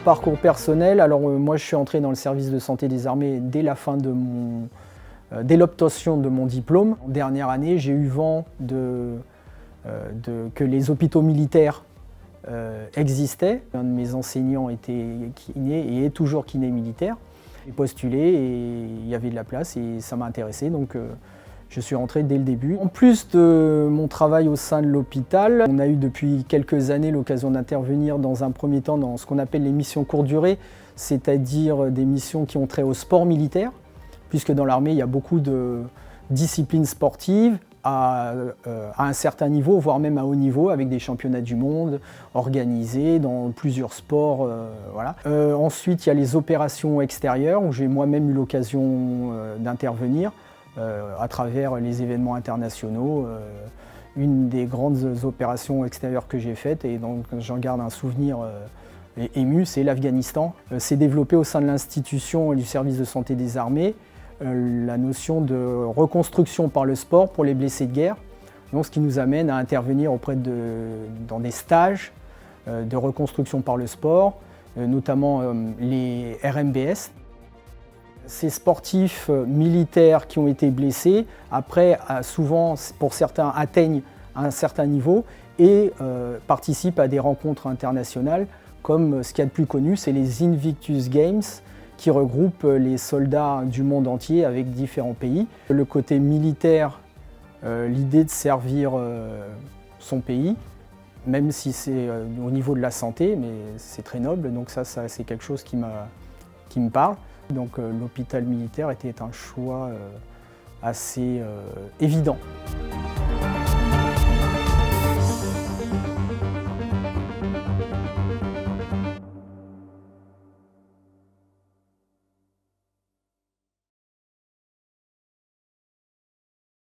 parcours personnel, alors moi je suis entré dans le service de santé des armées dès l'obtention de mon diplôme. En dernière année, j'ai eu vent que les hôpitaux militaires existaient. Un de mes enseignants était kiné et est toujours kiné militaire. J'ai postulé et il y avait de la place et ça m'a intéressé, donc je suis rentré dès le début. En plus de mon travail au sein de l'hôpital, on a eu depuis quelques années l'occasion d'intervenir dans un premier temps dans ce qu'on appelle les missions courte durée, c'est-à-dire des missions qui ont trait au sport militaire, puisque dans l'armée, il y a beaucoup de disciplines sportives à un certain niveau, voire même à haut niveau, avec des championnats du monde organisés dans plusieurs sports. Voilà. Ensuite, il y a les opérations extérieures, où j'ai moi-même eu l'occasion d'intervenir à travers les événements internationaux. Une des grandes opérations extérieures que j'ai faites, et donc j'en garde un souvenir ému, c'est l'Afghanistan. C'est développé au sein de l'institution du service de santé des armées, la notion de reconstruction par le sport pour les blessés de guerre, donc ce qui nous amène à intervenir dans des stages de reconstruction par le sport, notamment les RMBS. Ces sportifs militaires qui ont été blessés, après, souvent, pour certains, atteignent un certain niveau et participent à des rencontres internationales, comme ce qu'il y a de plus connu, c'est les Invictus Games, qui regroupent les soldats du monde entier avec différents pays. Le côté militaire, l'idée de servir son pays, même si c'est au niveau de la santé, mais c'est très noble, donc ça c'est quelque chose qui me parle. Donc l'hôpital militaire était un choix assez évident.